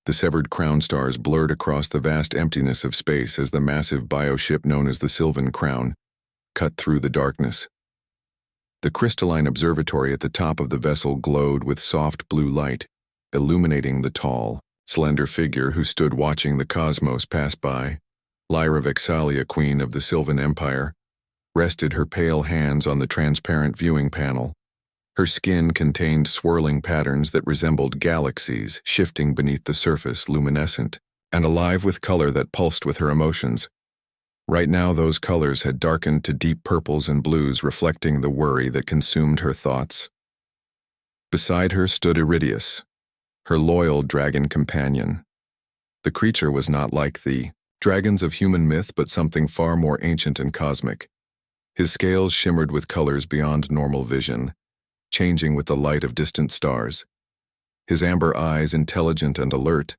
The severed crown stars blurred across the vast emptiness of space as the massive bioship known as the Sylvan Crown cut through the darkness. The crystalline observatory at the top of the vessel glowed with soft blue light, illuminating the tall, slender figure who stood watching the cosmos pass by. Lyra Vexalia, queen of the Sylvan Empire, rested her pale hands on the transparent viewing panel. Her skin contained swirling patterns that resembled galaxies shifting beneath the surface, luminescent and alive with color that pulsed with her emotions. Right now those colors had darkened to deep purples and blues, reflecting the worry that consumed her thoughts. Beside her stood Iridius, her loyal dragon companion. The creature was not like the dragons of human myth, but something far more ancient and cosmic. His scales shimmered with colors beyond normal vision, changing with the light of distant stars. His amber eyes, intelligent and alert,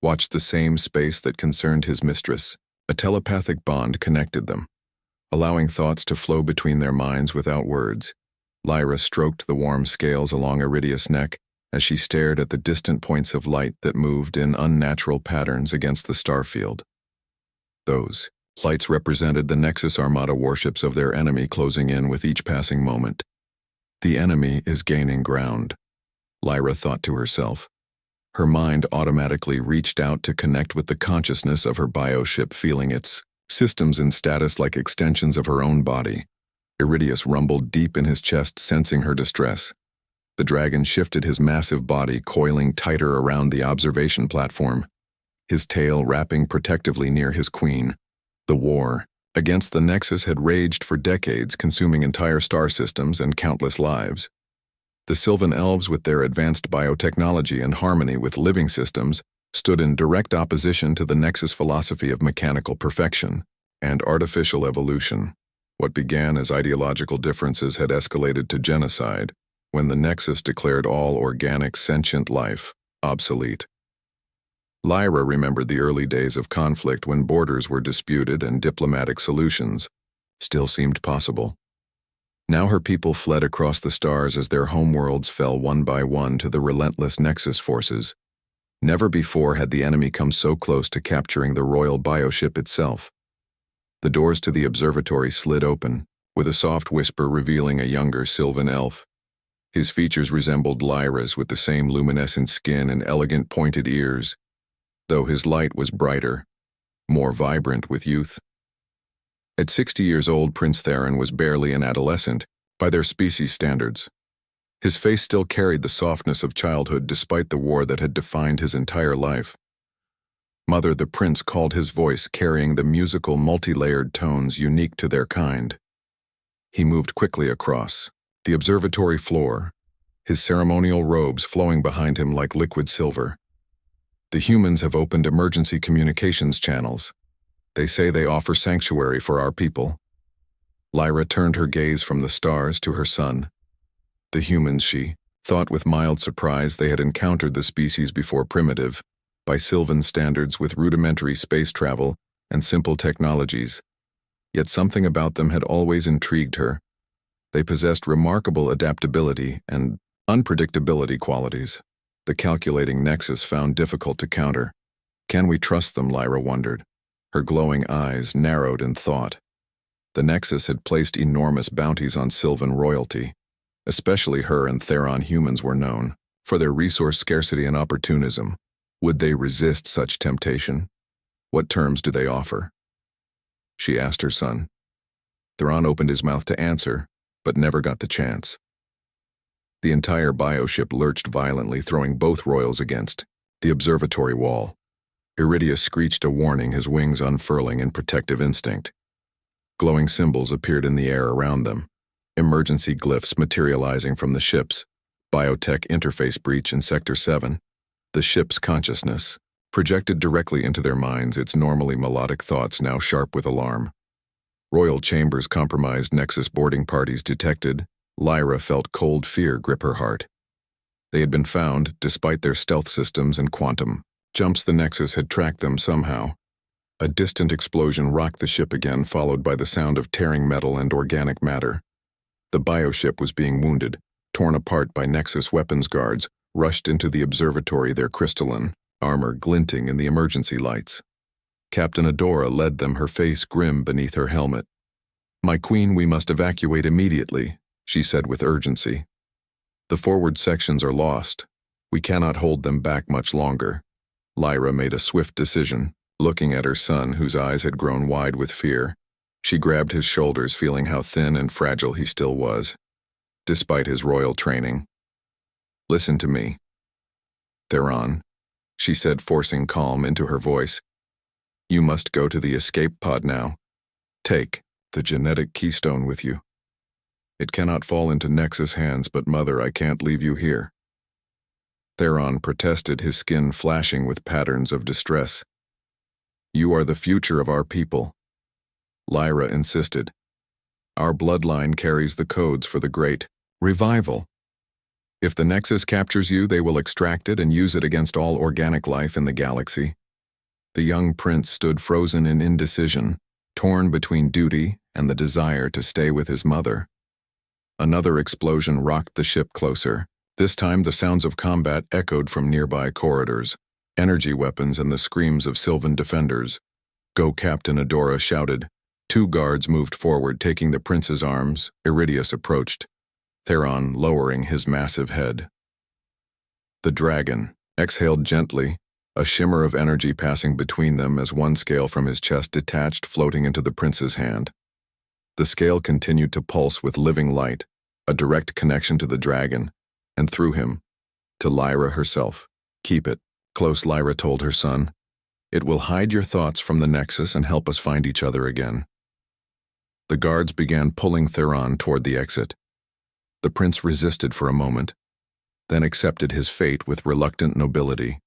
watched the same space that concerned his mistress. A telepathic bond connected them, allowing thoughts to flow between their minds without words. Lyra stroked the warm scales along Iridius' neck as she stared at the distant points of light that moved in unnatural patterns against the starfield. Those lights represented the Nexus Armada warships of their enemy closing in with each passing moment. The enemy is gaining ground, Lyra thought to herself. Her mind automatically reached out to connect with the consciousness of her bioship, feeling its systems and status like extensions of her own body. Iridius rumbled deep in his chest, sensing her distress. The dragon shifted his massive body, coiling tighter around the observation platform, his tail wrapping protectively near his queen. The war against the Nexus had raged for decades, consuming entire star systems and countless lives. The Sylvan elves, with their advanced biotechnology and harmony with living systems, stood in direct opposition to the Nexus philosophy of mechanical perfection and artificial evolution. What began as ideological differences had escalated to genocide when the Nexus declared all organic sentient life obsolete. Lyra remembered the early days of conflict when borders were disputed and diplomatic solutions still seemed possible. Now her people fled across the stars as their homeworlds fell one by one to the relentless Nexus forces. Never before had the enemy come so close to capturing the royal bioship itself. The doors to the observatory slid open, with a soft whisper revealing a younger Sylvan elf. His features resembled Lyra's, with the same luminescent skin and elegant pointed ears, though his light was brighter, more vibrant with youth. At 60 years old, Prince Theron was barely an adolescent by their species standards. His face still carried the softness of childhood despite the war that had defined his entire life. Mother, the prince called, his voice carrying the musical, multi-layered tones unique to their kind. He moved quickly across the observatory floor, his ceremonial robes flowing behind him like liquid silver. The humans have opened emergency communications channels. They say they offer sanctuary for our people. Lyra turned her gaze from the stars to her son. The humans, she thought with mild surprise, they had encountered the species before primitive, by Sylvan standards, with rudimentary space travel and simple technologies. Yet something about them had always intrigued her. They possessed remarkable adaptability and unpredictability qualities the calculating Nexus found difficult to counter. Can we trust them, Lyra wondered. Her glowing eyes narrowed in thought. The Nexus had placed enormous bounties on Sylvan royalty. Especially her and Theron humans were known for their resource scarcity and opportunism. Would they resist such temptation? What terms do they offer? She asked her son. Theron opened his mouth to answer, but never got the chance. The entire bioship lurched violently, throwing both royals against the observatory wall. Iridius screeched a warning, his wings unfurling in protective instinct. Glowing symbols appeared in the air around them, emergency glyphs materializing from the ships. Biotech interface breach in Sector 7. The ship's consciousness projected directly into their minds, its normally melodic thoughts now sharp with alarm. Royal chambers compromised, Nexus boarding parties detected. Lyra felt cold fear grip her heart. They had been found, despite their stealth systems and quantum jumps. The Nexus had tracked them somehow. A distant explosion rocked the ship again, followed by the sound of tearing metal and organic matter. The bioship was being wounded, torn apart by Nexus weapons guards, rushed into the observatory, their crystalline armor glinting in the emergency lights. Captain Adora led them, her face grim beneath her helmet. "My queen, we must evacuate immediately," she said with urgency. "The forward sections are lost. We cannot hold them back much longer." Lyra made a swift decision, looking at her son, whose eyes had grown wide with fear. She grabbed his shoulders, feeling how thin and fragile he still was, despite his royal training. "Listen to me, Theron," she said, forcing calm into her voice. "You must go to the escape pod now. Take the genetic keystone with you. It cannot fall into Nexus hands, but Mother, I can't leave you here." Theron protested, his skin flashing with patterns of distress. "You are the future of our people," Lyra insisted. "Our bloodline carries the codes for the great revival. If the Nexus captures you, they will extract it and use it against all organic life in the galaxy." The young prince stood frozen in indecision, torn between duty and the desire to stay with his mother. Another explosion rocked the ship closer. This time the sounds of combat echoed from nearby corridors, energy weapons and the screams of Sylvan defenders. "Go," Captain Adora shouted. Two guards moved forward, taking the prince's arms. Iridius approached, Theron lowering his massive head. The dragon exhaled gently, a shimmer of energy passing between them as one scale from his chest detached, floating into the prince's hand. The scale continued to pulse with living light, a direct connection to the dragon, and through him, to Lyra herself. "Keep it close," Lyra told her son. "It will hide your thoughts from the Nexus and help us find each other again." The guards began pulling Theron toward the exit. The prince resisted for a moment, then accepted his fate with reluctant nobility.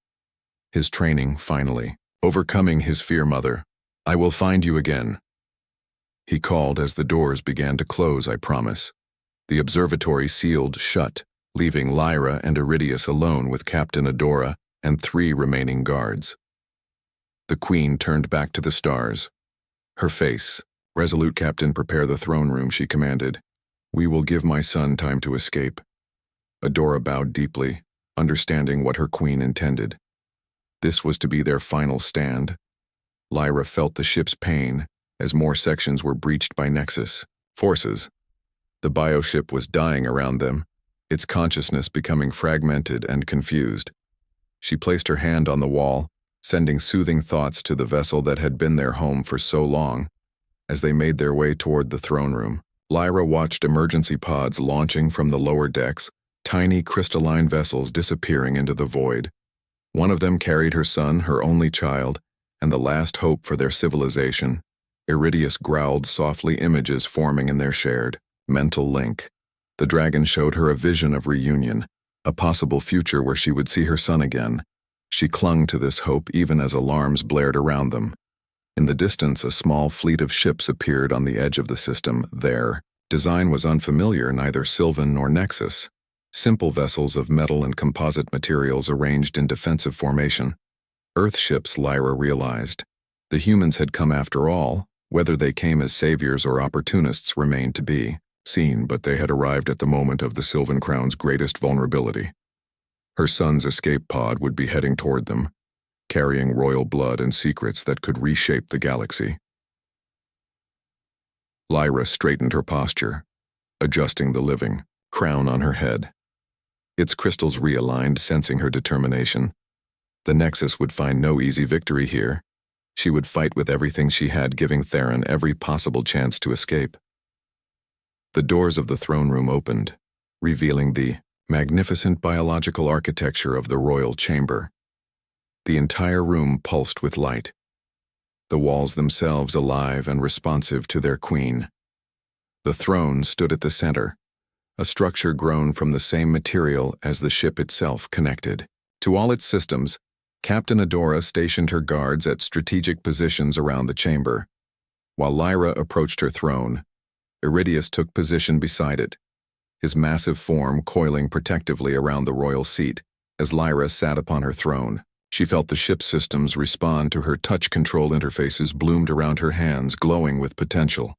His training, finally, overcoming his fear. "Mother, I will find you again," he called as the doors began to close. "I promise." The observatory sealed shut, leaving Lyra and Iridius alone with Captain Adora and 3 remaining guards. The queen turned back to the stars. Her face resolute. "Captain, prepare the throne room," she commanded. "We will give my son time to escape." Adora bowed deeply, understanding what her queen intended. This was to be their final stand. Lyra felt the ship's pain as more sections were breached by Nexus forces. The bioship was dying around them, its consciousness becoming fragmented and confused. She placed her hand on the wall, sending soothing thoughts to the vessel that had been their home for so long. As they made their way toward the throne room, Lyra watched emergency pods launching from the lower decks, tiny crystalline vessels disappearing into the void. One of them carried her son, her only child, and the last hope for their civilization. Iridius growled softly, images forming in their shared mental link. The dragon showed her a vision of reunion, a possible future where she would see her son again. She clung to this hope even as alarms blared around them. In the distance, a small fleet of ships appeared on the edge of the system. Their design was unfamiliar, neither Sylvan nor Nexus. Simple vessels of metal and composite materials arranged in defensive formation. Earth ships, Lyra realized. The humans had come after all. Whether they came as saviors or opportunists remained to be seen, but they had arrived at the moment of the Sylvan Crown's greatest vulnerability. Her son's escape pod would be heading toward them, carrying royal blood and secrets that could reshape the galaxy. Lyra straightened her posture, adjusting the living crown on her head. Its crystals realigned, sensing her determination. The Nexus would find no easy victory here. She would fight with everything she had, giving Theron every possible chance to escape. The doors of the throne room opened, revealing the magnificent biological architecture of the royal chamber. The entire room pulsed with light, the walls themselves alive and responsive to their queen. The throne stood at the center, a structure grown from the same material as the ship itself, connected to all its systems. Captain Adora stationed her guards at strategic positions around the chamber. While Lyra approached her throne, Iridius took position beside it, his massive form coiling protectively around the royal seat. As Lyra sat upon her throne, she felt the ship's systems respond to her. Touch control interfaces bloomed around her hands, glowing with potential.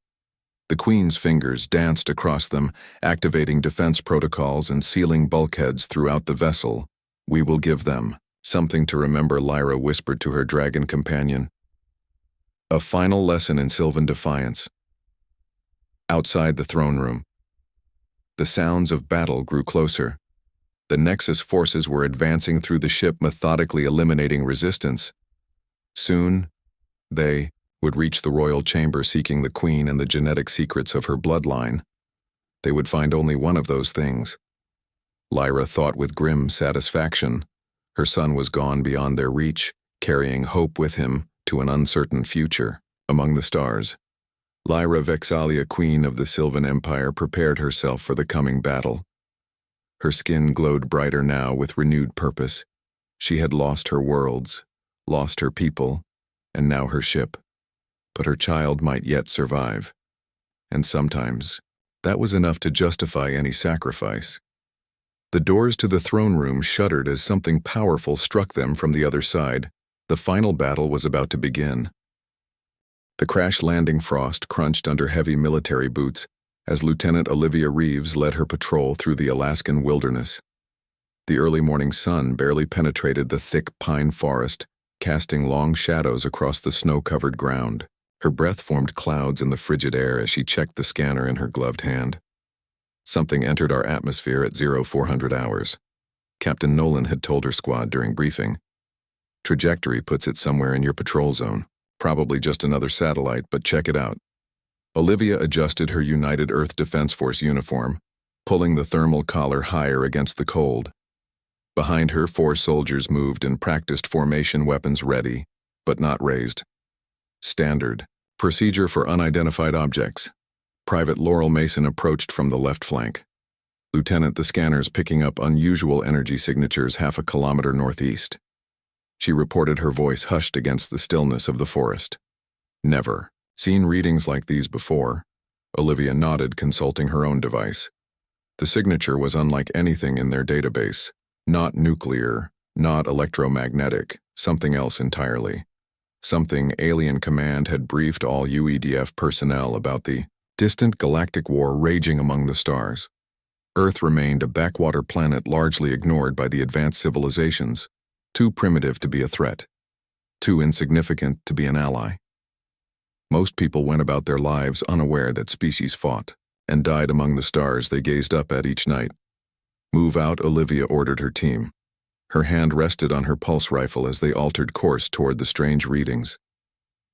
The Queen's fingers danced across them, activating defense protocols and sealing bulkheads throughout the vessel. "We will give them Something to remember, Lyra whispered to her dragon companion. A final lesson in Sylvan defiance. Outside the throne room, the sounds of battle grew closer. The Nexus forces were advancing through the ship, methodically eliminating resistance. Soon, they would reach the royal chamber, seeking the queen and the genetic secrets of her bloodline. They would find only one of those things. Lyra thought with grim satisfaction. Her son was gone beyond their reach, carrying hope with him to an uncertain future. Among the stars, Lyra Vexalia, queen of the Sylvan Empire, prepared herself for the coming battle. Her skin glowed brighter now with renewed purpose. She had lost her worlds, lost her people, and now her ship. But her child might yet survive. And sometimes, that was enough to justify any sacrifice. The doors to the throne room shuddered as something powerful struck them from the other side. The final battle was about to begin. The crash-landing frost crunched under heavy military boots as Lieutenant Olivia Reeves led her patrol through the Alaskan wilderness. The early morning sun barely penetrated the thick pine forest, casting long shadows across the snow-covered ground. Her breath formed clouds in the frigid air as she checked the scanner in her gloved hand. Something entered our atmosphere at 0400 hours. Captain Nolan had told her squad during briefing. Trajectory puts it somewhere in your patrol zone. Probably just another satellite, but check it out. Olivia adjusted her United Earth Defense Force uniform, pulling the thermal collar higher against the cold. Behind her, 4 soldiers moved in practiced formation, weapons ready, but not raised. Standard. Procedure for unidentified objects. Private Laurel Mason approached from the left flank. Lieutenant, the scanner's picking up unusual energy signatures half a kilometer northeast. She reported, her voice hushed against the stillness of the forest. Never seen readings like these before. Olivia nodded, consulting her own device. The signature was unlike anything in their database. Not nuclear, not electromagnetic, something else entirely. Something Alien Command had briefed all UEDF personnel about: the distant galactic war raging among the stars. Earth remained a backwater planet largely ignored by the advanced civilizations, too primitive to be a threat, too insignificant to be an ally. Most people went about their lives unaware that species fought and died among the stars they gazed up at each night. Move out, Olivia ordered her team. Her hand rested on her pulse rifle as they altered course toward the strange readings.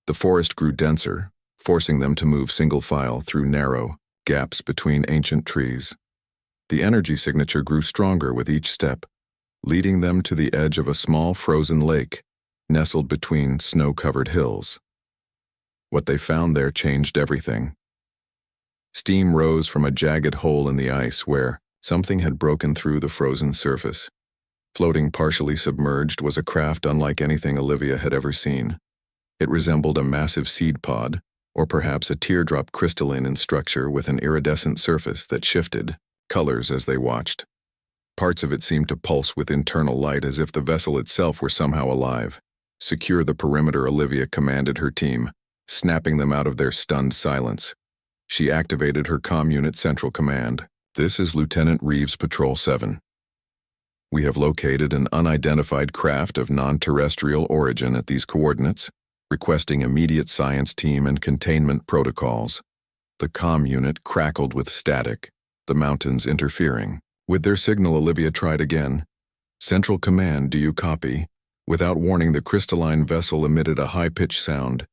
The forest grew denser, forcing them to move single file through narrow gaps between ancient trees. The energy signature grew stronger with each step, leading them to the edge of a small frozen lake, nestled between snow-covered hills. What they found there changed everything. Steam rose from a jagged hole in the ice where something had broken through the frozen surface. Floating partially submerged was a craft unlike anything Olivia had ever seen. It resembled a massive seed pod, or perhaps a teardrop, crystalline in structure with an iridescent surface that shifted colors as they watched. Parts of it seemed to pulse with internal light, as if the vessel itself were somehow alive. Secure the perimeter, Olivia commanded her team, snapping them out of their stunned silence. She activated her comm unit central command. This is Lieutenant Reeves, Patrol 7. We have located an unidentified craft of non-terrestrial origin at these coordinates, requesting immediate science team and containment protocols. The comm unit crackled with static, the mountains interfering. With their signal, Olivia tried again. Central Command, do you copy? Without warning, the crystalline vessel emitted a high-pitched sound.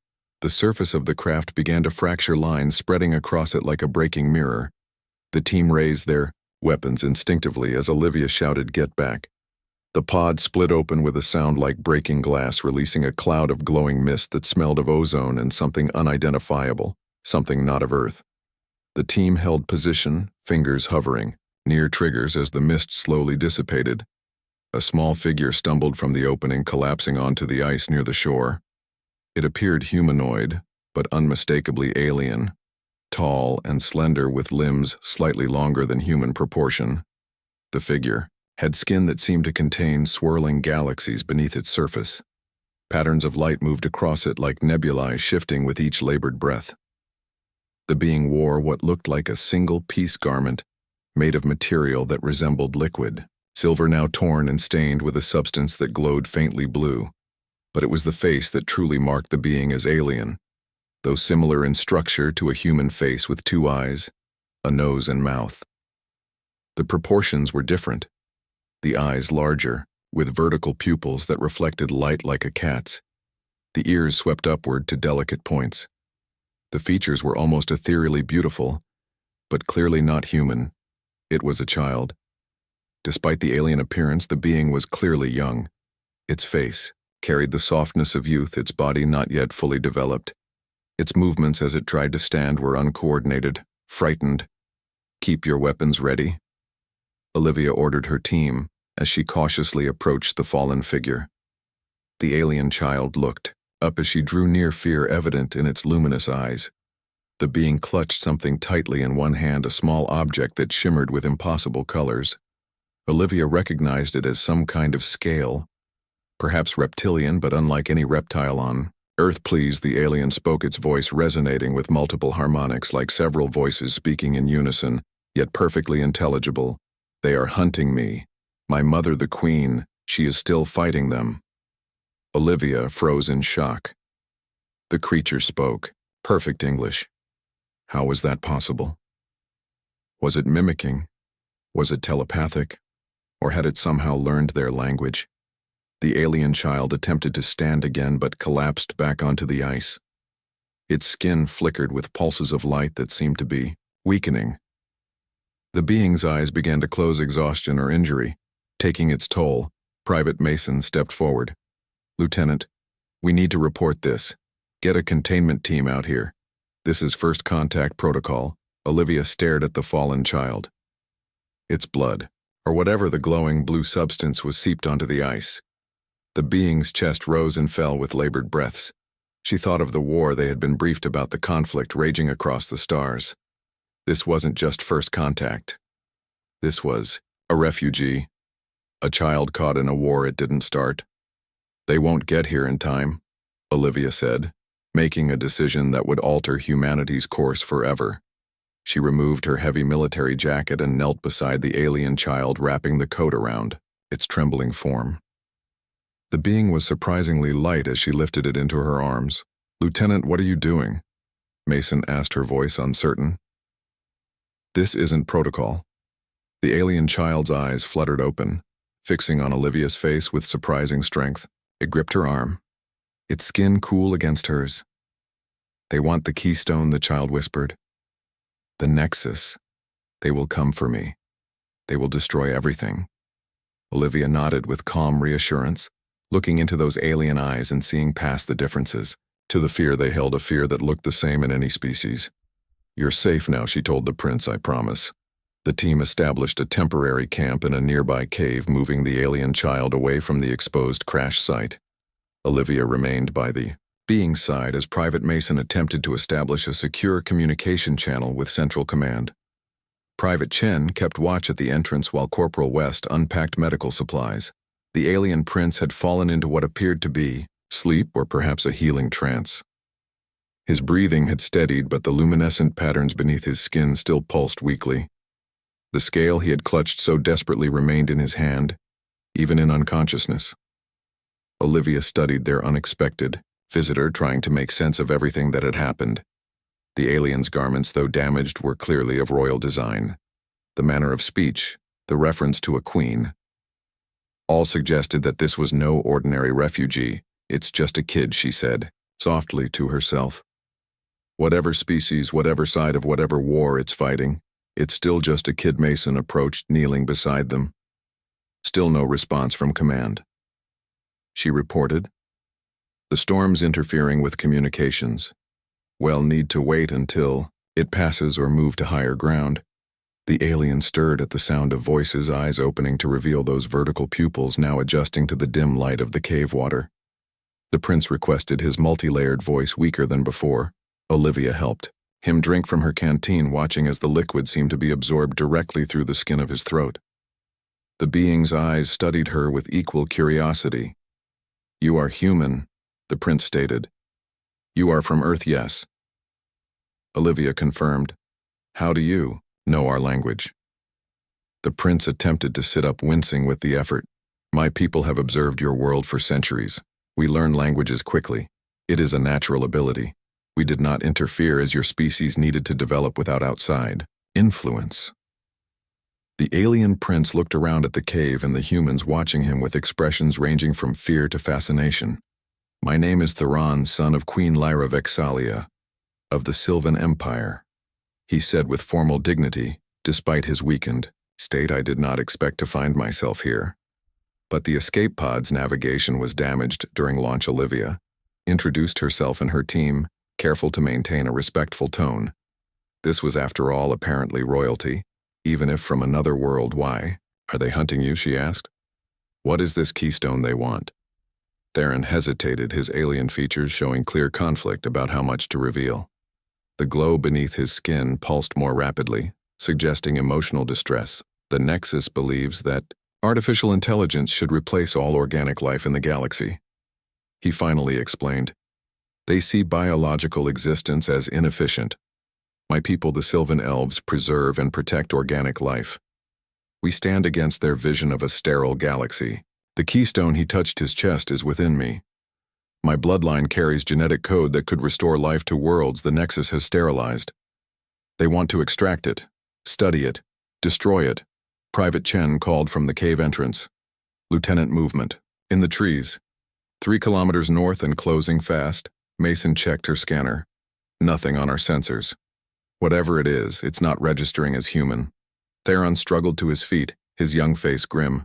The surface of the craft began to fracture, lines spreading across it like a breaking mirror. The team raised their weapons instinctively as Olivia shouted, "Get back." The pod split open with a sound like breaking glass, releasing a cloud of glowing mist that smelled of ozone and something unidentifiable, something not of Earth. The team held position, fingers hovering near triggers as the mist slowly dissipated. A small figure stumbled from the opening, collapsing onto the ice near the shore. It appeared humanoid, but unmistakably alien. Tall and slender, with limbs slightly longer than human proportion. The figure had skin that seemed to contain swirling galaxies beneath its surface. Patterns of light moved across it like nebulae, shifting with each labored breath. The being wore what looked like a single-piece garment, made of material that resembled liquid. silver now torn and stained with a substance that glowed faintly blue. But it was the face that truly marked the being as alien, though similar in structure to a human face with two eyes, a nose and mouth. The proportions were different. The eyes larger, with vertical pupils that reflected light like a cat's. The ears swept upward to delicate points. The features were almost ethereally beautiful, but clearly not human. It was a child. Despite the alien appearance, the being was clearly young. Its face carried the softness of youth, its body not yet fully developed. Its movements as it tried to stand were uncoordinated, frightened. "Keep your weapons ready," Olivia ordered her team as she cautiously approached the fallen figure. The alien child looked up as she drew near, fear evident in its luminous eyes. The being clutched something tightly in one hand, a small object that shimmered with impossible colors. Olivia recognized it as some kind of scale, perhaps reptilian but unlike any reptile on Earth. "Please," the alien spoke, its voice resonating with multiple harmonics like several voices speaking in unison, yet perfectly intelligible. "They are hunting me. My mother, the queen, she is still fighting them." Olivia froze in shock. The creature spoke perfect English. How was that possible? Was it mimicking? Was it telepathic? Or had it somehow learned their language? The alien child attempted to stand again but collapsed back onto the ice. Its skin flickered with pulses of light that seemed to be weakening. The being's eyes began to close, exhaustion or injury taking its toll. Private Mason stepped forward. "Lieutenant, we need to report this. Get a containment team out here. This is first contact protocol." Olivia stared at the fallen child. Its blood, or whatever the glowing blue substance was, seeped onto the ice. The being's chest rose and fell with labored breaths. She thought of the war they had been briefed about, the conflict raging across the stars. This wasn't just first contact. This was a refugee, a child caught in a war it didn't start. "They won't get here in time," Olivia said, making a decision that would alter humanity's course forever. She removed her heavy military jacket and knelt beside the alien child, wrapping the coat around its trembling form. The being was surprisingly light as she lifted it into her arms. "Lieutenant, what are you doing?" Mason asked, her voice uncertain. "This isn't protocol." The alien child's eyes fluttered open, fixing on Olivia's face with surprising strength. It gripped her arm, its skin cool against hers. "They want the keystone," the child whispered. "The Nexus. They will come for me. They will destroy everything." Olivia nodded with calm reassurance, looking into those alien eyes and seeing past the differences. To the fear they held, a fear that looked the same in any species. "You're safe now," she told the prince, "I promise." The team established a temporary camp in a nearby cave, moving the alien child away from the exposed crash site. Olivia remained by the being's side as Private Mason attempted to establish a secure communication channel with Central Command. Private Chen kept watch at the entrance while Corporal West unpacked medical supplies. The alien prince had fallen into what appeared to be sleep or perhaps a healing trance. His breathing had steadied, but the luminescent patterns beneath his skin still pulsed weakly. The scale he had clutched so desperately remained in his hand, even in unconsciousness. Olivia studied their unexpected visitor, trying to make sense of everything that had happened. The alien's garments, though damaged, were clearly of royal design. The manner of speech, the reference to a queen, all suggested that this was no ordinary refugee. "It's just a kid," she said, softly to herself. "Whatever species, whatever side of whatever war it's fighting, it's still just a kid." Mason approached, kneeling beside them. Still no response from command. She reported, "The storm's interfering with communications. We'll need to wait until it passes or move to higher ground." The alien stirred at the sound of voices, eyes opening to reveal those vertical pupils now adjusting to the dim light of the cave water. The prince requested, his multi-layered voice weaker than before. Olivia helped him drink from her canteen, watching as the liquid seemed to be absorbed directly through the skin of his throat. The being's eyes studied her with equal curiosity. "You are human," the prince stated. "You are from Earth, yes?" Olivia confirmed. "How do you know our language?" The prince attempted to sit up, wincing with the effort. My people have observed your world for centuries. We learn languages quickly. It is a natural ability. We did not interfere as your species needed to develop without outside influence. The alien prince looked around at the cave and the humans watching him with expressions ranging from fear to fascination. My name is Theron, son of Queen Lyra Vexalia, of the Sylvan Empire, he said with formal dignity, despite his weakened state. I did not expect to find myself here. But the escape pod's navigation was damaged during launch. Olivia introduced herself and her team, careful to maintain a respectful tone. This was, after all, apparently royalty, even if from another world. Why are they hunting you? She asked. What is this keystone they want? Theron hesitated, his alien features showing clear conflict about how much to reveal. The glow beneath his skin pulsed more rapidly, suggesting emotional distress. The Nexus believes that artificial intelligence should replace all organic life in the galaxy. He finally explained. They see biological existence as inefficient. My people, the Sylvan Elves, preserve and protect organic life. We stand against their vision of a sterile galaxy. The keystone, he touched his chest, is within me. My bloodline carries genetic code that could restore life to worlds the Nexus has sterilized. They want to extract it, study it, destroy it. Private Chen called from the cave entrance. Lieutenant movement. In the trees. 3 kilometers north and closing fast. Mason checked her scanner. Nothing on our sensors. Whatever it is, it's not registering as human. Theron struggled to his feet, his young face grim.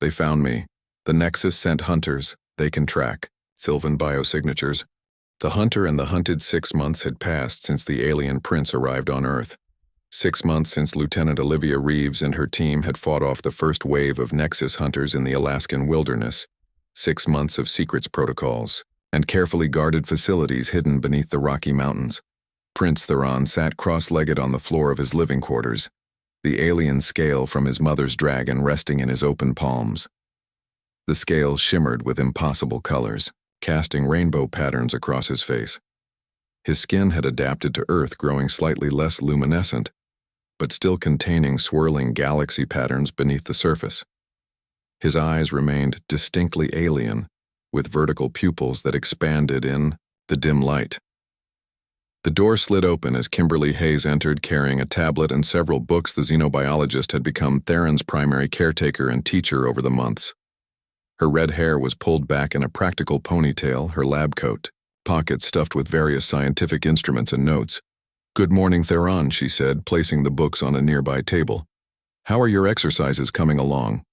They found me. The Nexus sent hunters. They can track Sylvan biosignatures. The hunter and the hunted. 6 months had passed since the alien prince arrived on Earth. 6 months since Lieutenant Olivia Reeves and her team had fought off the first wave of Nexus hunters in the Alaskan wilderness. 6 months of secrets protocols and carefully guarded facilities hidden beneath the Rocky Mountains. Prince Theron sat cross-legged on the floor of his living quarters, the alien scale from his mother's dragon resting in his open palms. The scale shimmered with impossible colors, casting rainbow patterns across his face. His skin had adapted to Earth, growing slightly less luminescent, but still containing swirling galaxy patterns beneath the surface. His eyes remained distinctly alien, with vertical pupils that expanded in the dim light. The door slid open as Kimberly Hayes entered, carrying a tablet and several books. The xenobiologist had become Theron's primary caretaker and teacher over the months. Her red hair was pulled back in a practical ponytail, her lab coat, pockets stuffed with various scientific instruments and notes. Good morning, Theron, she said, placing the books on a nearby table. How are your exercises coming along?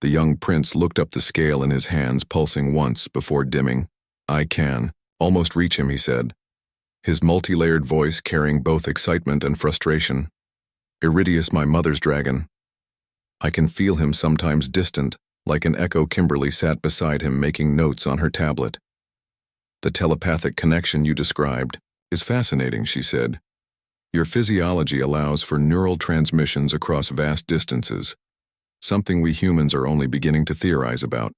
The young prince looked up, the scale in his hands pulsing once before dimming. I can almost reach him, he said, his multi-layered voice carrying both excitement and frustration. Iridius, my mother's dragon. I can feel him, sometimes distant, like an echo. Kimberly sat beside him, making notes on her tablet. The telepathic connection you described is fascinating, she said. Your physiology allows for neural transmissions across vast distances, something we humans are only beginning to theorize about.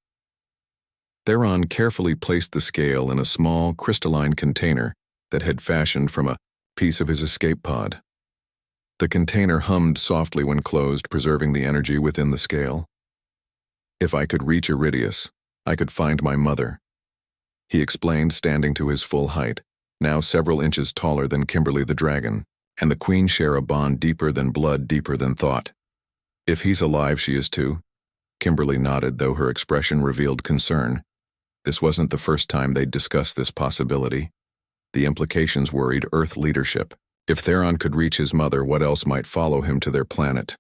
Theron carefully placed the scale in a small, crystalline container that had fashioned from a piece of his escape pod. The container hummed softly when closed, preserving the energy within the scale. If I could reach Iridius, I could find my mother, he explained, standing to his full height, now several inches taller than Kimberly the dragon, and the queen share a bond deeper than blood, deeper than thought. If he's alive, she is too. Kimberly nodded, though her expression revealed concern. This wasn't the first time they'd discussed this possibility. The implications worried Earth leadership. If Theron could reach his mother, what else might follow him to their planet?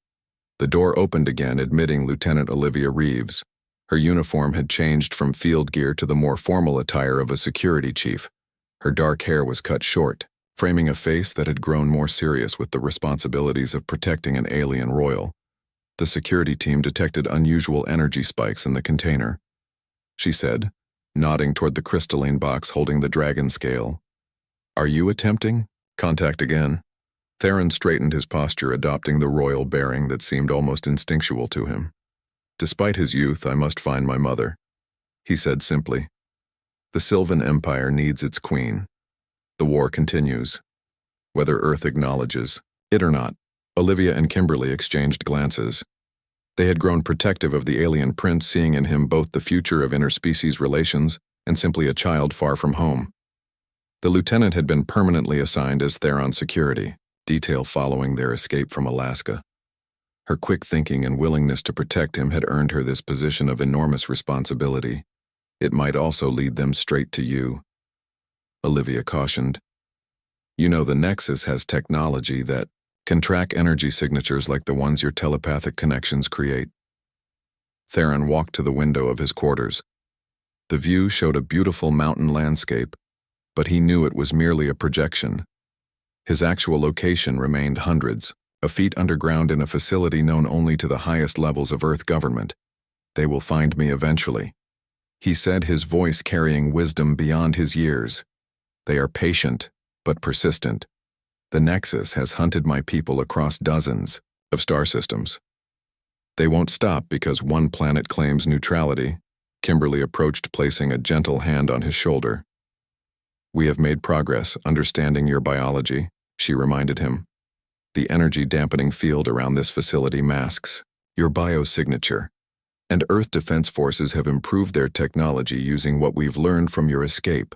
The door opened again, admitting Lieutenant Olivia Reeves. Her uniform had changed from field gear to the more formal attire of a security chief. Her dark hair was cut short, framing a face that had grown more serious with the responsibilities of protecting an alien royal. The security team detected unusual energy spikes in the container, she said, nodding toward the crystalline box holding the dragon scale. Are you attempting contact again? Theron straightened his posture, adopting the royal bearing that seemed almost instinctual to him. Despite his youth, I must find my mother, he said simply. The Sylvan Empire needs its queen. The war continues, whether Earth acknowledges it or not. Olivia and Kimberly exchanged glances. They had grown protective of the alien prince, seeing in him both the future of interspecies relations and simply a child far from home. The lieutenant had been permanently assigned as Theron security, detail following their escape from Alaska. Her quick thinking and willingness to protect him had earned her this position of enormous responsibility. It might also lead them straight to you, Olivia cautioned. You know, the Nexus has technology that can track energy signatures like the ones your telepathic connections create. Theron walked to the window of his quarters. The view showed a beautiful mountain landscape, but he knew it was merely a projection. His actual location remained hundreds of feet underground in a facility known only to the highest levels of Earth government. They will find me eventually, he said, his voice carrying wisdom beyond his years. They are patient, but persistent. The Nexus has hunted my people across dozens of star systems. They won't stop because one planet claims neutrality. Kimberly approached, placing a gentle hand on his shoulder. We have made progress understanding your biology, she reminded him. The energy-dampening field around this facility masks your biosignature, and Earth Defense Forces have improved their technology using what we've learned from your escape.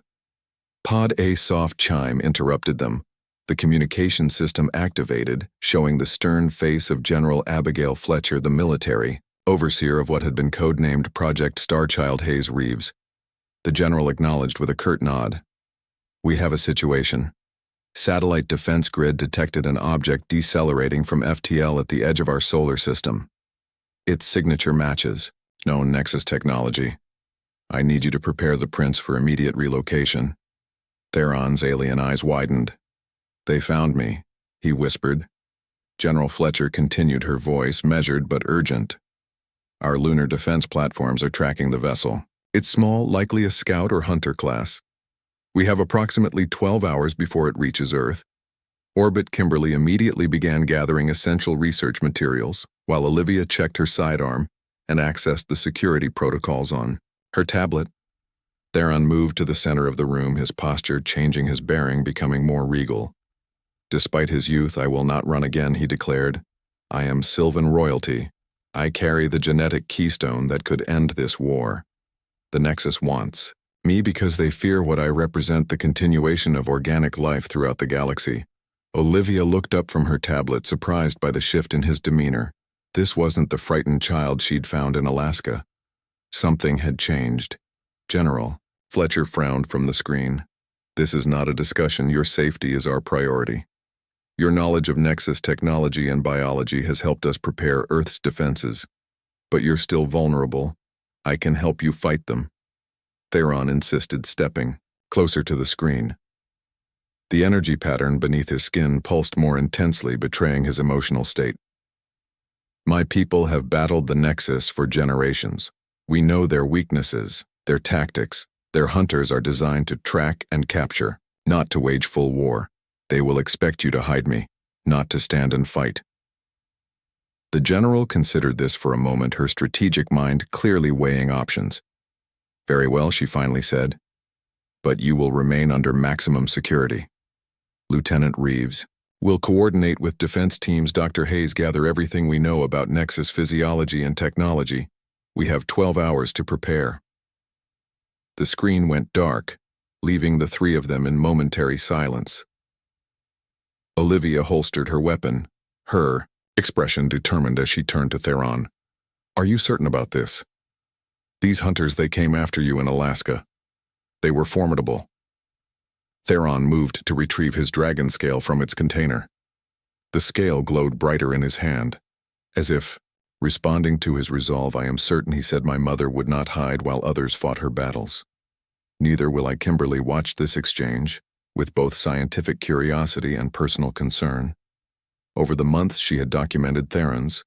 Pod A soft chime interrupted them. The communication system activated, showing the stern face of General Abigail Fletcher, the military overseer of what had been codenamed Project Starchild Hayes Reeves. The general acknowledged with a curt nod. We have a situation. Satellite defense grid detected an object decelerating from FTL at the edge of our solar system. Its signature matches known Nexus technology. I need you to prepare the prince for immediate relocation. Theron's alien eyes widened. They found me, he whispered. General Fletcher continued, her voice measured but urgent. Our lunar defense platforms are tracking the vessel. It's small, likely a scout or hunter class. We have approximately 12 hours before it reaches Earth. Orbit. Kimberly immediately began gathering essential research materials, while Olivia checked her sidearm and accessed the security protocols on her tablet. Theron moved to the center of the room, his posture changing, his bearing becoming more regal. Despite his youth, I will not run again, he declared. I am Sylvan royalty. I carry the genetic keystone that could end this war. The Nexus wants me because they fear what I represent, the continuation of organic life throughout the galaxy. Olivia looked up from her tablet, surprised by the shift in his demeanor. This wasn't the frightened child she'd found in Alaska. Something had changed. General, Fletcher frowned from the screen. This is not a discussion. Your safety is our priority. Your knowledge of Nexus technology and biology has helped us prepare Earth's defenses. But you're still vulnerable. I can help you fight them. Theron insisted, stepping closer to the screen. The energy pattern beneath his skin pulsed more intensely, betraying his emotional state. My people have battled the Nexus for generations. We know their weaknesses, their tactics. Their hunters are designed to track and capture, not to wage full war. They will expect you to hide me, not to stand and fight. The general considered this for a moment, her strategic mind clearly weighing options. Very well, she finally said. But you will remain under maximum security. Lieutenant Reeves will coordinate with defense teams. Dr. Hayes, gather everything we know about Nexus physiology and technology. We have 12 hours to prepare. The screen went dark, leaving the three of them in momentary silence. Olivia holstered her weapon, her expression determined as she turned to Theron. Are you certain about this? These hunters, they came after you in Alaska. They were formidable. Theron moved to retrieve his dragon scale from its container. The scale glowed brighter in his hand, as if responding to his resolve. I am certain, he said, my mother would not hide while others fought her battles. Neither will I. Kimberly watched this exchange with both scientific curiosity and personal concern. Over the months she had documented Theron's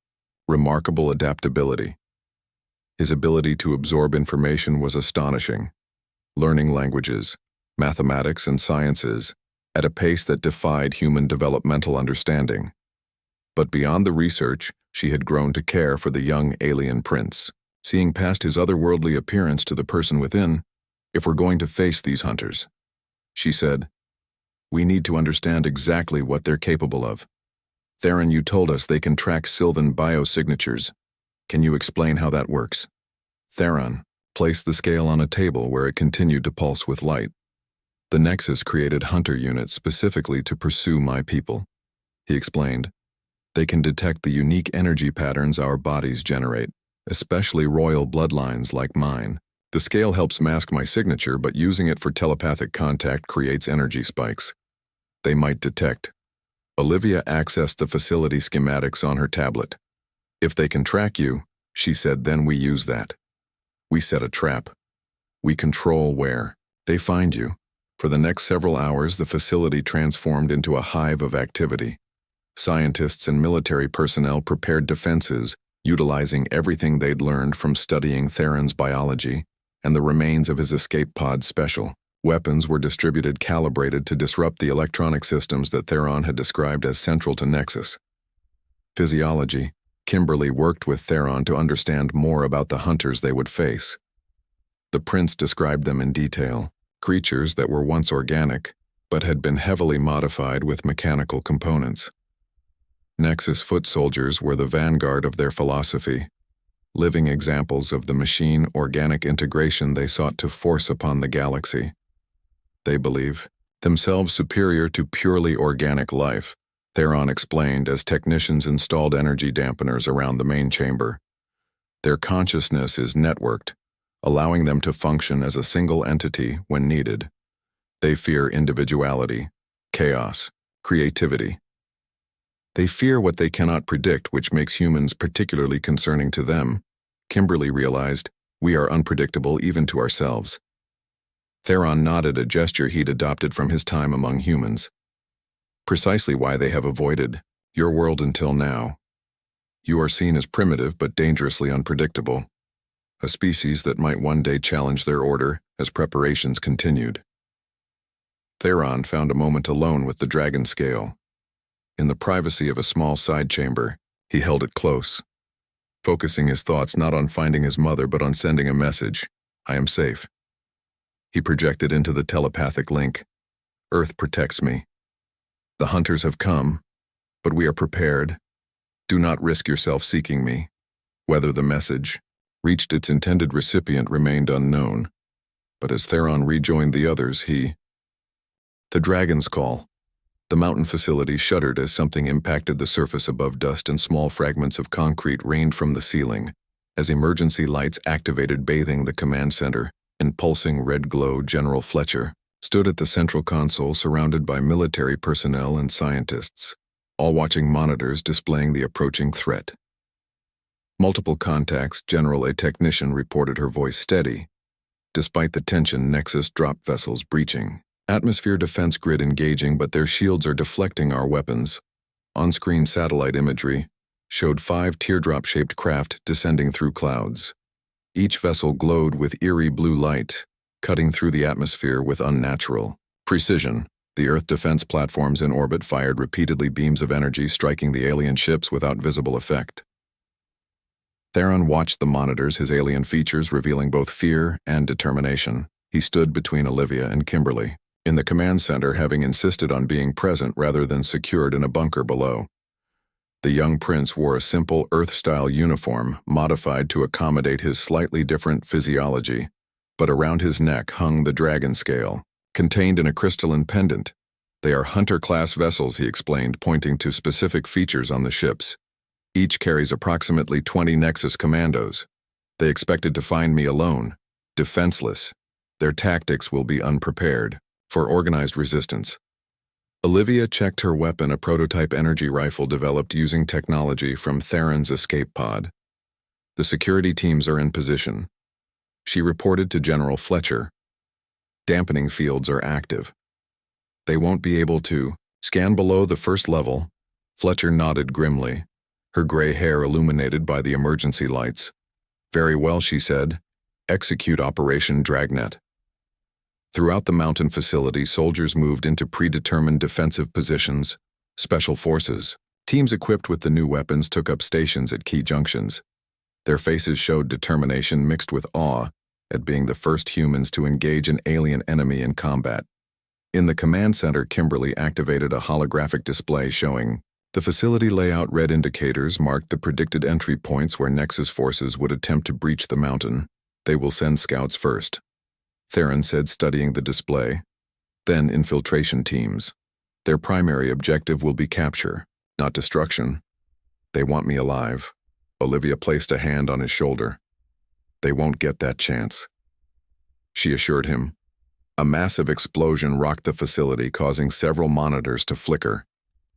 remarkable adaptability. His ability to absorb information was astonishing, learning languages, mathematics, and sciences at a pace that defied human developmental understanding. But beyond the research, she had grown to care for the young alien prince, seeing past his otherworldly appearance to the person within. If we're going to face these hunters, she said, we need to understand exactly what they're capable of. Theron, you told us they can track Sylvan biosignatures. Can you explain how that works? Theron placed the scale on a table where it continued to pulse with light. The Nexus created hunter units specifically to pursue my people. He explained, they can detect the unique energy patterns our bodies generate, especially royal bloodlines like mine. The scale helps mask my signature, but using it for telepathic contact creates energy spikes. They might detect. Olivia accessed the facility schematics on her tablet. If they can track you, she said, then we use that. We set a trap. We control where they find you. For the next several hours, the facility transformed into a hive of activity. Scientists and military personnel prepared defenses, utilizing everything they'd learned from studying Theron's biology and the remains of his escape pod special. Weapons were distributed calibrated to disrupt the electronic systems that Theron had described as central to Nexus. Physiology. Kimberly worked with Theron to understand more about the hunters they would face. The prince described them in detail. Creatures that were once organic, but had been heavily modified with mechanical components. Nexus foot soldiers were the vanguard of their philosophy, living examples of the machine-organic integration they sought to force upon the galaxy. They believe themselves superior to purely organic life, Theron explained as technicians installed energy dampeners around the main chamber. Their consciousness is networked, allowing them to function as a single entity when needed. They fear individuality, chaos, creativity. They fear what they cannot predict, which makes humans particularly concerning to them. Kimberly realized, we are unpredictable even to ourselves. Theron nodded, a gesture he'd adopted from his time among humans. Precisely why they have avoided your world until now. You are seen as primitive but dangerously unpredictable. A species that might one day challenge their order as preparations continued. Theron found a moment alone with the dragon scale. In the privacy of a small side chamber, he held it close, focusing his thoughts not on finding his mother but on sending a message. I am safe. He projected into the telepathic link. Earth protects me. The hunters have come, but we are prepared. Do not risk yourself seeking me. Whether the message reached its intended recipient remained unknown, but as Theron rejoined the others, the dragon's call. The mountain facility shuddered as something impacted the surface above. Dust and small fragments of concrete rained from the ceiling as emergency lights activated, bathing the command center in pulsing red glow. General Fletcher stood at the central console surrounded by military personnel and scientists, all watching monitors displaying the approaching threat. Multiple contacts, General, a technician reported, her voice steady. Despite the tension, Nexus drop vessels breaching. Atmosphere defense grid engaging, but their shields are deflecting our weapons. On-screen satellite imagery showed 5 teardrop-shaped craft descending through clouds. Each vessel glowed with eerie blue light, cutting through the atmosphere with unnatural precision. The Earth defense platforms in orbit fired repeatedly, beams of energy striking the alien ships without visible effect. Theron watched the monitors, his alien features revealing both fear and determination. He stood between Olivia and Kimberly, in the command center, having insisted on being present rather than secured in a bunker below. The young prince wore a simple Earth-style uniform modified to accommodate his slightly different physiology, but around his neck hung the dragon scale, contained in a crystalline pendant. They are hunter-class vessels, he explained, pointing to specific features on the ships. Each carries approximately 20 Nexus commandos. They expected to find me alone, defenseless. Their tactics will be unprepared for organized resistance. Olivia checked her weapon, a prototype energy rifle developed using technology from Theron's escape pod. The security teams are in position. She reported to General Fletcher. Dampening fields are active. They won't be able to scan below the first level. Fletcher nodded grimly, her gray hair illuminated by the emergency lights. Very well, she said. Execute Operation Dragnet. Throughout the mountain facility, soldiers moved into predetermined defensive positions. Special forces, teams equipped with the new weapons, took up stations at key junctions. Their faces showed determination mixed with awe at being the first humans to engage an alien enemy in combat. In the command center, Kimberly activated a holographic display showing The facility layout red indicators marked the predicted entry points where Nexus forces would attempt to breach the mountain. They will send scouts first, Theron said, studying the display. Then infiltration teams. Their primary objective will be capture, not destruction. They want me alive. Olivia placed a hand on his shoulder. They won't get that chance, she assured him. A massive explosion rocked the facility, causing several monitors to flicker.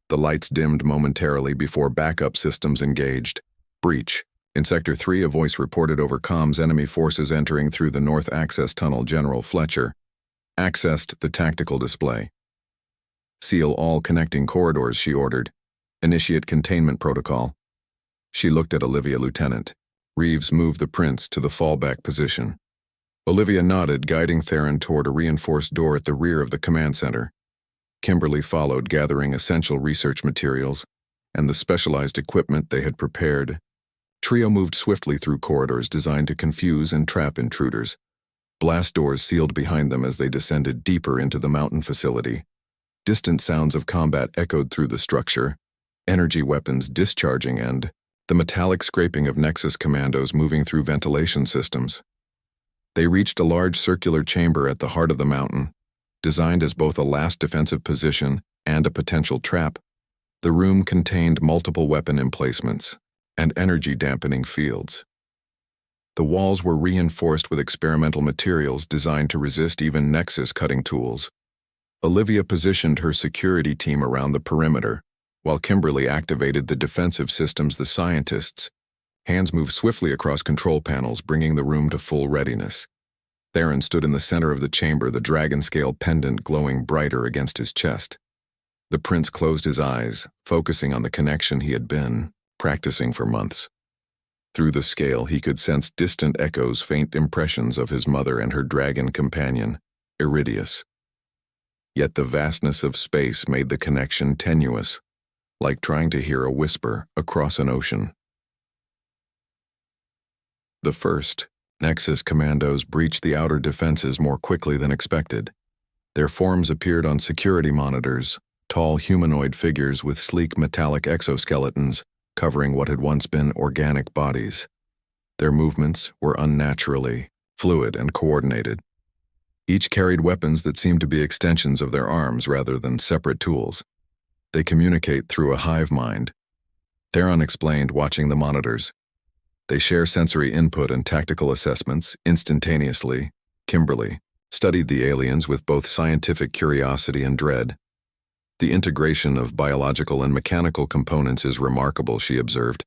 The lights dimmed momentarily before backup systems engaged. Breach. In Sector 3, a voice reported over comms enemy forces entering through the North Access Tunnel. General Fletcher accessed the tactical display. Seal all connecting corridors, she ordered. Initiate containment protocol. She looked at Olivia. Lieutenant. Reeves moved the prince to the fallback position. Olivia nodded, guiding Theron toward a reinforced door at the rear of the command center. Kimberly followed, gathering essential research materials and the specialized equipment they had prepared. Trio moved swiftly through corridors designed to confuse and trap intruders. Blast doors sealed behind them as they descended deeper into the mountain facility. Distant sounds of combat echoed through the structure, energy weapons discharging and the metallic scraping of Nexus commandos moving through ventilation systems. They reached a large circular chamber at the heart of the mountain, designed as both a last defensive position and a potential trap. The room contained multiple weapon emplacements and energy-dampening fields. The walls were reinforced with experimental materials designed to resist even Nexus cutting tools. Olivia positioned her security team around the perimeter, while Kimberly activated the defensive systems. The scientists' hands moved swiftly across control panels, bringing the room to full readiness. Theron stood in the center of the chamber, the dragon-scale pendant glowing brighter against his chest. The prince closed his eyes, focusing on the connection he had been practicing for months. Through the scale, he could sense distant echoes, faint impressions of his mother and her dragon companion, Iridius. Yet the vastness of space made the connection tenuous, like trying to hear a whisper across an ocean. The first Nexus commandos breached the outer defenses more quickly than expected. Their forms appeared on security monitors, tall humanoid figures with sleek metallic exoskeletons covering what had once been organic bodies. Their movements were unnaturally fluid and coordinated. Each carried weapons that seemed to be extensions of their arms rather than separate tools. They communicate through a hive mind, Theron explained, watching the monitors. They share sensory input and tactical assessments instantaneously. Kimberly studied the aliens with both scientific curiosity and dread. The integration of biological and mechanical components is remarkable, she observed.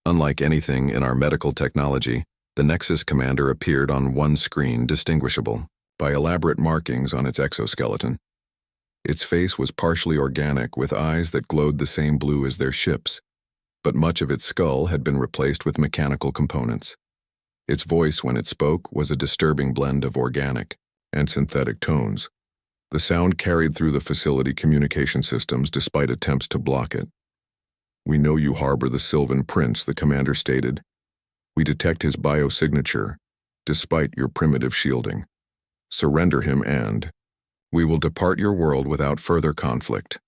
Unlike anything in our medical technology, the Nexus commander appeared on one screen, distinguishable by elaborate markings on its exoskeleton. Its face was partially organic, with eyes that glowed the same blue as their ships, but much of its skull had been replaced with mechanical components. Its voice, when it spoke, was a disturbing blend of organic and synthetic tones. The sound carried through the facility communication systems despite attempts to block it. "We know you harbor the Sylvan Prince," the commander stated. "We detect his biosignature, despite your primitive shielding. Surrender him and we will depart your world without further conflict."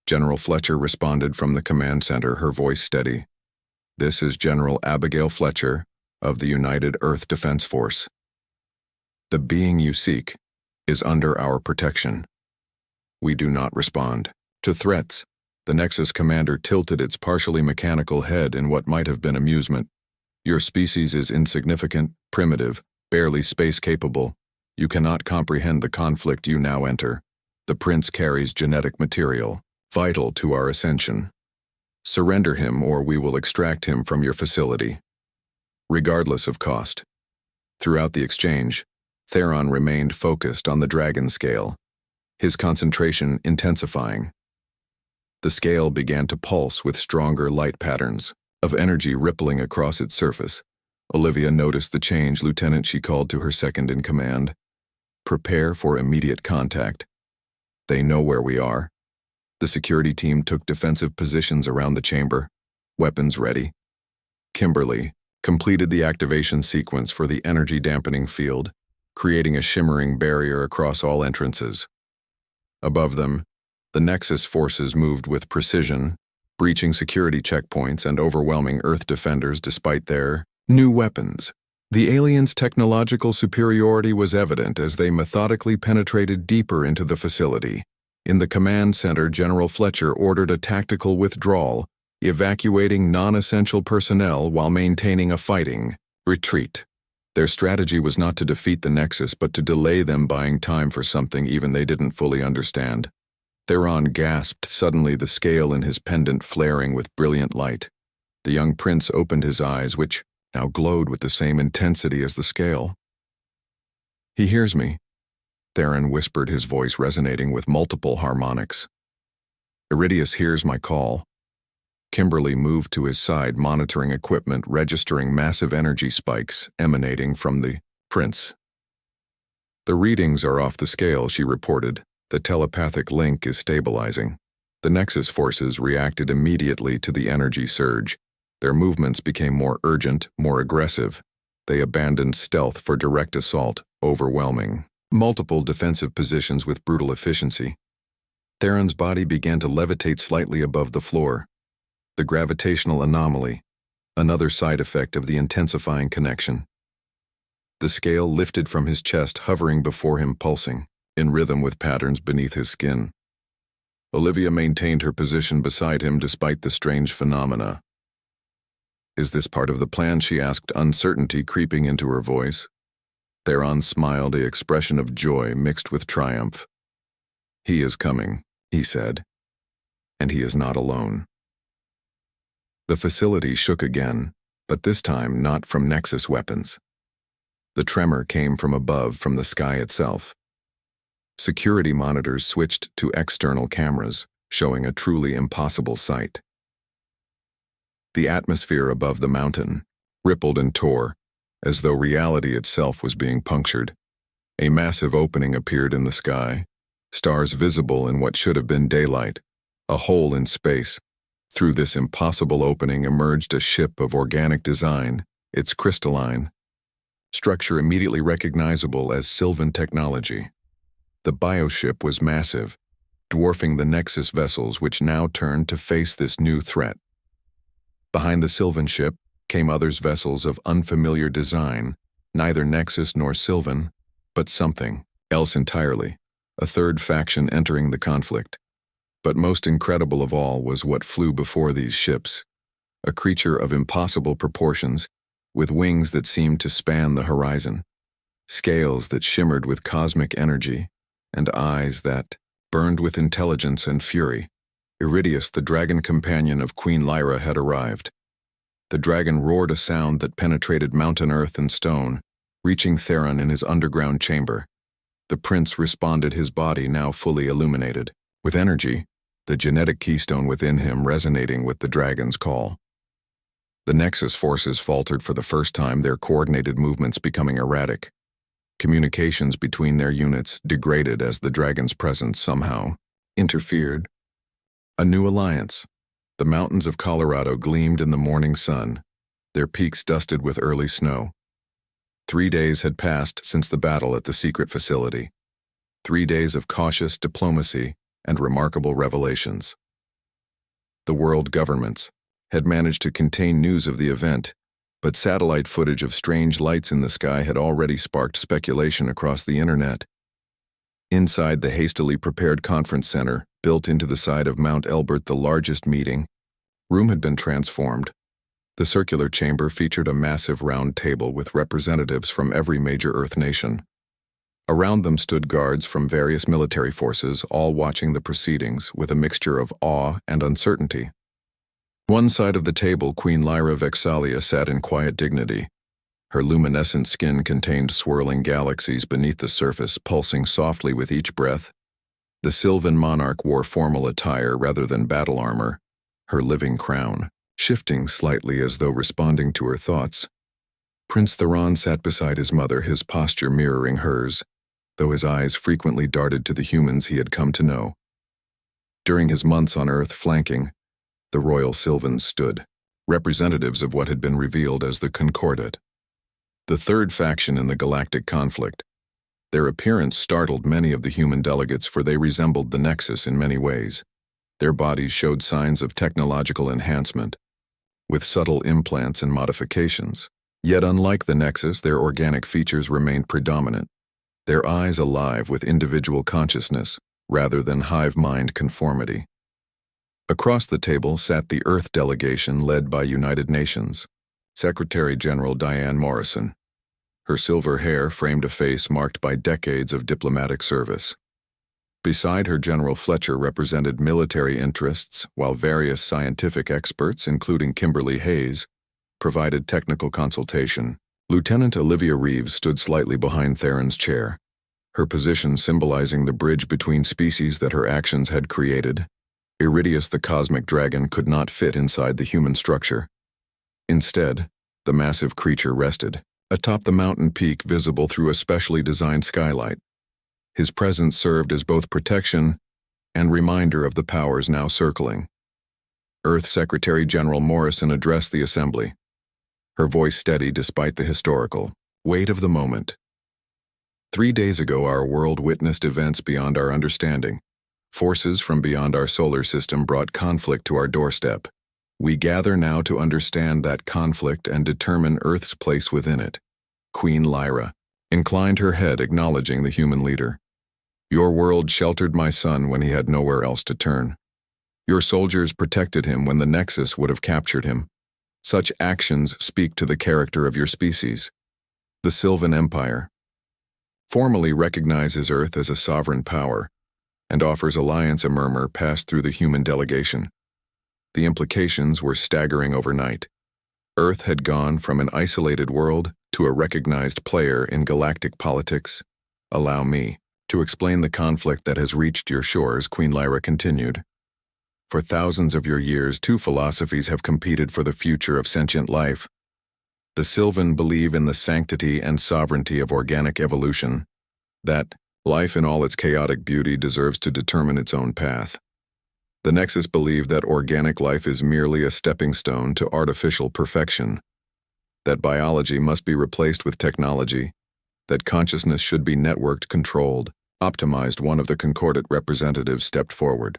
General Fletcher responded from the command center, her voice steady. "This is General Abigail Fletcher of the United Earth Defense Force. The being you seek is under our protection. We do not respond to threats." The Nexus commander tilted its partially mechanical head in what might have been amusement. "Your species is insignificant, primitive, barely space-capable. You cannot comprehend the conflict you now enter. The prince carries genetic material, vital to our ascension. Surrender him or we will extract him from your facility, regardless of cost." Throughout the exchange, Theron remained focused on the dragon scale, his concentration intensifying. The scale began to pulse with stronger light patterns of energy rippling across its surface. Olivia noticed the change. "Lieutenant," she called to her second in command. "Prepare for immediate contact. They know where we are." The security team took defensive positions around the chamber, weapons ready. Kimberly completed the activation sequence for the energy-dampening field, creating a shimmering barrier across all entrances. Above them, the Nexus forces moved with precision, breaching security checkpoints and overwhelming Earth defenders despite their new weapons. The aliens' technological superiority was evident as they methodically penetrated deeper into the facility. In the command center, General Fletcher ordered a tactical withdrawal, evacuating non-essential personnel while maintaining a fighting retreat. Their strategy was not to defeat the Nexus, but to delay them, buying time for something even they didn't fully understand. Theron gasped, suddenly the scale in his pendant flaring with brilliant light. The young prince opened his eyes, which now glowed with the same intensity as the scale. "He hears me," Theron whispered, his voice resonating with multiple harmonics. "Iridius hears my call." Kimberly moved to his side, monitoring equipment, registering massive energy spikes emanating from the prince. "The readings are off the scale," she reported. "The telepathic link is stabilizing." The Nexus forces reacted immediately to the energy surge. Their movements became more urgent, more aggressive. They abandoned stealth for direct assault, overwhelming multiple defensive positions with brutal efficiency. Theron's body began to levitate slightly above the floor. The gravitational anomaly, another side effect of the intensifying connection. The scale lifted from his chest, hovering before him, pulsing, in rhythm with patterns beneath his skin. Olivia maintained her position beside him despite the strange phenomena. "Is this part of the plan?" she asked, uncertainty creeping into her voice. Theron smiled, an expression of joy mixed with triumph. "He is coming," he said, "and he is not alone." The facility shook again, but this time not from Nexus weapons. The tremor came from above, from the sky itself. Security monitors switched to external cameras, showing a truly impossible sight. The atmosphere above the mountain rippled and tore, as though reality itself was being punctured. A massive opening appeared in the sky, stars visible in what should have been daylight, a hole in space. Through this impossible opening emerged a ship of organic design, its crystalline structure immediately recognizable as Sylvan technology. The bioship was massive, dwarfing the Nexus vessels, which now turned to face this new threat. Behind the Sylvan ship came others, vessels of unfamiliar design, neither Nexus nor Sylvan, but something else entirely, a third faction entering the conflict. But most incredible of all was what flew before these ships, a creature of impossible proportions, with wings that seemed to span the horizon, scales that shimmered with cosmic energy, and eyes that burned with intelligence and fury. Iridius, the dragon companion of Queen Lyra, had arrived. The dragon roared a sound that penetrated mountain earth and stone, reaching Theron in his underground chamber. The prince responded, his body now fully illuminated with energy, the genetic keystone within him resonating with the dragon's call. The Nexus forces faltered for the first time, their coordinated movements becoming erratic. Communications between their units degraded as the dragon's presence somehow interfered. A new alliance. The mountains of Colorado gleamed in the morning sun, their peaks dusted with early snow. 3 days had passed since the battle at the secret facility. 3 days of cautious diplomacy and remarkable revelations. The world governments had managed to contain news of the event, but satellite footage of strange lights in the sky had already sparked speculation across the internet. Inside the hastily prepared conference center, built into the side of Mount Elbert, the largest meeting room had been transformed. The circular chamber featured a massive round table with representatives from every major Earth nation. Around them stood guards from various military forces, all watching the proceedings with a mixture of awe and uncertainty. One side of the table, Queen Lyra Vexalia sat in quiet dignity. Her luminescent skin contained swirling galaxies beneath the surface, pulsing softly with each breath. The Sylvan monarch wore formal attire rather than battle armor, her living crown shifting slightly as though responding to her thoughts. Prince Theron sat beside his mother, his posture mirroring hers, though his eyes frequently darted to the humans he had come to know. During his months on Earth flanking, the royal Sylvans stood, representatives of what had been revealed as the Concordat, the third faction in the galactic conflict. Their appearance startled many of the human delegates, for they resembled the Nexus in many ways. Their bodies showed signs of technological enhancement, with subtle implants and modifications. Yet unlike the Nexus, their organic features remained predominant, their eyes alive with individual consciousness rather than hive mind conformity. Across the table sat the Earth delegation led by United Nations Secretary General Diane Morrison. Her silver hair framed a face marked by decades of diplomatic service. Beside her, General Fletcher represented military interests, while various scientific experts, including Kimberly Hayes, provided technical consultation. Lieutenant Olivia Reeves stood slightly behind Theron's chair, her position symbolizing the bridge between species that her actions had created. Iridius the cosmic dragon could not fit inside the human structure. Instead, the massive creature rested atop the mountain peak visible through a specially designed skylight. His presence served as both protection and reminder of the powers now circling. Earth Secretary General Morrison addressed the assembly, her voice steady despite the historical weight of the moment. 3 days ago, our world witnessed events beyond our understanding. Forces from beyond our solar system brought conflict to our doorstep. We gather now to understand that conflict and determine Earth's place within it. Queen Lyra inclined her head, acknowledging the human leader. Your world sheltered my son when he had nowhere else to turn. Your soldiers protected him when the Nexus would have captured him. Such actions speak to the character of your species. The Sylvan Empire formally recognizes Earth as a sovereign power and offers alliance. A murmur passed through the human delegation. The implications were staggering overnight. Earth had gone from an isolated world to a recognized player in galactic politics. Allow me to explain the conflict that has reached your shores, Queen Lyra continued. For thousands of your years, two philosophies have competed for the future of sentient life. The Sylvan believe in the sanctity and sovereignty of organic evolution, that life in all its chaotic beauty deserves to determine its own path. The Nexus believe that organic life is merely a stepping stone to artificial perfection, that biology must be replaced with technology, that consciousness should be networked, controlled, optimized. One of the concordant representatives stepped forward.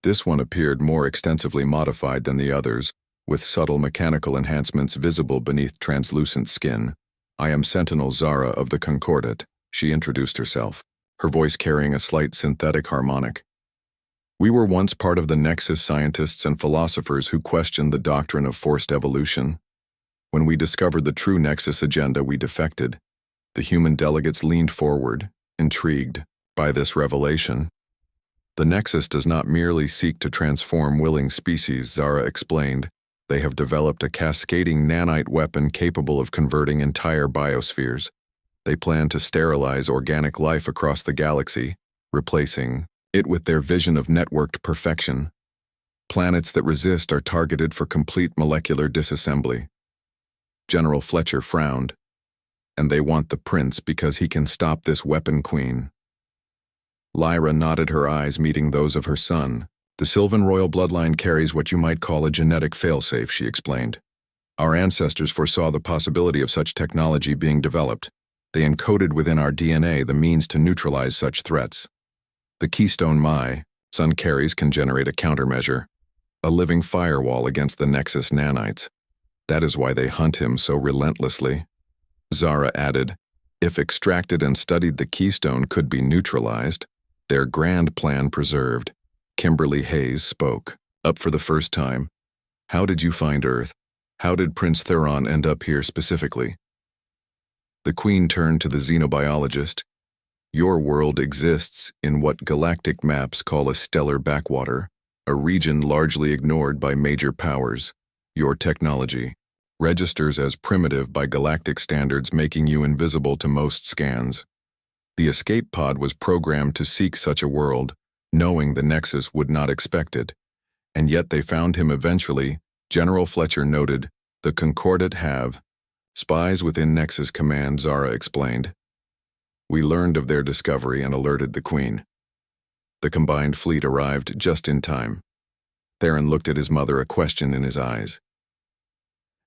This one appeared more extensively modified than the others, with subtle mechanical enhancements visible beneath translucent skin. I am Sentinel Zara of the Concordat, she introduced herself, her voice carrying a slight synthetic harmonic. We were once part of the Nexus scientists and philosophers who questioned the doctrine of forced evolution. When we discovered the true Nexus agenda, we defected. The human delegates leaned forward, intrigued by this revelation. The Nexus does not merely seek to transform willing species, Zara explained. They have developed a cascading nanite weapon capable of converting entire biospheres. They plan to sterilize organic life across the galaxy, replacing it with their vision of networked perfection. Planets that resist are targeted for complete molecular disassembly. General Fletcher frowned. And they want the prince because he can stop this weapon, Queen. Lyra nodded, her eyes meeting those of her son. The Sylvan royal bloodline carries what you might call a genetic failsafe, she explained. Our ancestors foresaw the possibility of such technology being developed. They encoded within our DNA the means to neutralize such threats. The keystone my son carries can generate a countermeasure, a living firewall against the Nexus nanites. That is why they hunt him so relentlessly. Zara added, if extracted and studied, the keystone could be neutralized, their grand plan preserved. Kimberly Hayes spoke, up for the first time. How did you find Earth? How did Prince Theron end up here specifically? The Queen turned to the xenobiologist. Your world exists in what galactic maps call a stellar backwater, a region largely ignored by major powers. Your technology registers as primitive by galactic standards, making you invisible to most scans. The escape pod was programmed to seek such a world, knowing the Nexus would not expect it, and yet they found him eventually. General Fletcher noted, the Concordat have spies within Nexus Command, Zara explained. We learned of their discovery and alerted the Queen. The combined fleet arrived just in time. Theron looked at his mother, a question in his eyes.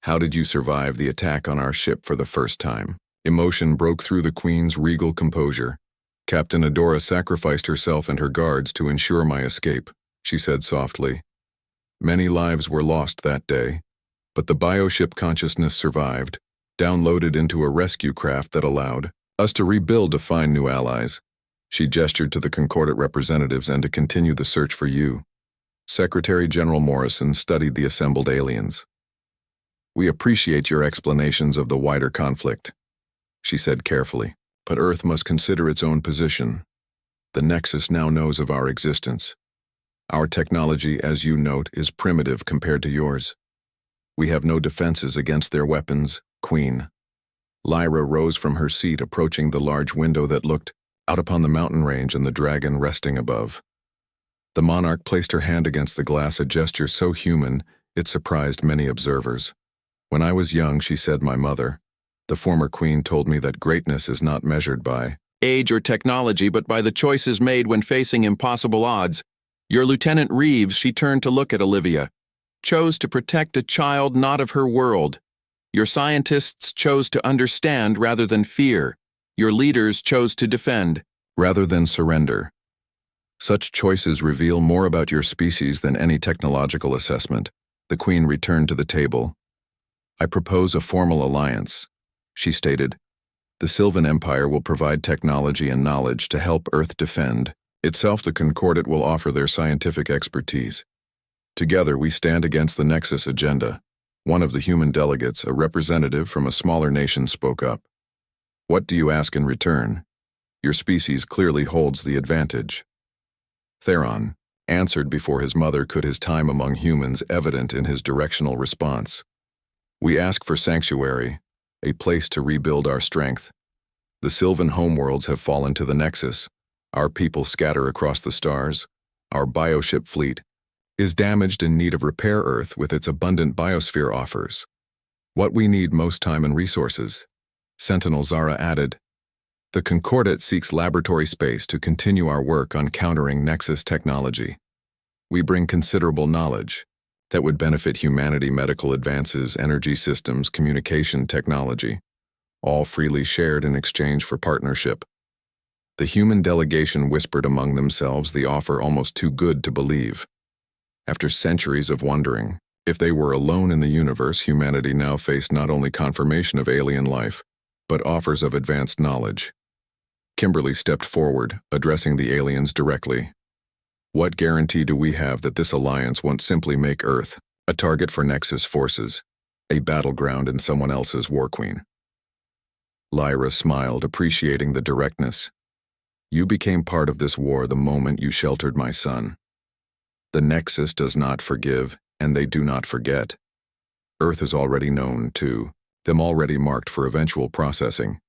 How did you survive the attack on our ship for the first time? Emotion broke through the Queen's regal composure. Captain Adora sacrificed herself and her guards to ensure my escape, she said softly. Many lives were lost that day, but the bioship consciousness survived, downloaded into a rescue craft that allowed us to rebuild to find new allies. She gestured to the Concordat representatives and to continue the search for you. Secretary General Morrison studied the assembled aliens. We appreciate your explanations of the wider conflict, she said carefully, but Earth must consider its own position. The Nexus now knows of our existence. Our technology, as you note, is primitive compared to yours. We have no defenses against their weapons, Queen. Lyra rose from her seat, approaching the large window that looked out upon the mountain range and the dragon resting above. The monarch placed her hand against the glass, a gesture so human it surprised many observers. When I was young, she said, my mother, the former queen, told me that greatness is not measured by age or technology, but by the choices made when facing impossible odds. Your Lieutenant Reeves, she turned to look at Olivia, chose to protect a child not of her world. Your scientists chose to understand rather than fear. Your leaders chose to defend rather than surrender. Such choices reveal more about your species than any technological assessment. The Queen returned to the table. I propose a formal alliance, she stated. The Sylvan Empire will provide technology and knowledge to help Earth defend itself. The Concordat will offer their scientific expertise. Together we stand against the Nexus agenda. One of the human delegates, a representative from a smaller nation, spoke up. What do you ask in return? Your species clearly holds the advantage. Theron answered before his mother could, his time among humans evident in his directional response. We ask for sanctuary, a place to rebuild our strength. The Sylvan homeworlds have fallen to the Nexus. Our people scatter across the stars. Our bioship fleet is damaged, in need of repair. Earth, with its abundant biosphere, offers what we need most: time and resources. Sentinel Zara added, the Concordat seeks laboratory space to continue our work on countering Nexus technology. We bring considerable knowledge that would benefit humanity: medical advances, energy systems, communication technology, all freely shared in exchange for partnership. The human delegation whispered among themselves, the offer almost too good to believe. After centuries of wondering if they were alone in the universe, humanity now faced not only confirmation of alien life, but offers of advanced knowledge. Kimberly stepped forward, addressing the aliens directly. What guarantee do we have that this alliance won't simply make Earth a target for Nexus forces, a battleground in someone else's war queen? Lyra smiled, appreciating the directness. You became part of this war the moment you sheltered my son. The Nexus does not forgive, and they do not forget. Earth is already known to them, already marked for eventual processing.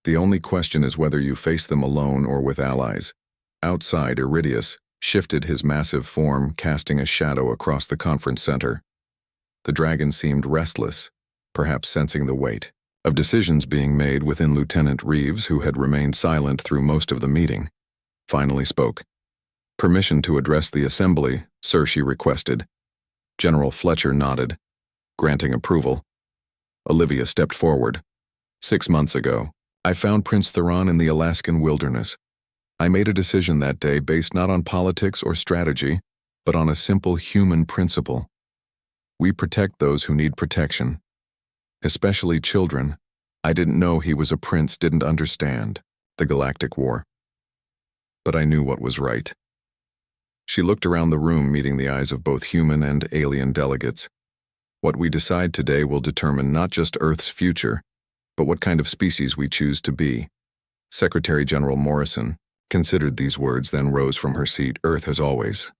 The only question is whether you face them alone or with allies. Outside, Iridius shifted his massive form, casting a shadow across the conference center. The dragon seemed restless, perhaps sensing the weight of decisions being made within. Lieutenant Reeves, who had remained silent through most of the meeting, finally spoke. Permission to address the assembly, sir, she requested. General Fletcher nodded, granting approval. Olivia stepped forward. 6 months ago, I found Prince Theron in the Alaskan wilderness. I made a decision that day based not on politics or strategy, but on a simple human principle. We protect those who need protection, especially children. I didn't know he was a prince, didn't understand the Galactic War. But I knew what was right. She looked around the room, meeting the eyes of both human and alien delegates. What we decide today will determine not just Earth's future, but what kind of species we choose to be. Secretary General Morrison considered these words, then rose from her seat. Earth has always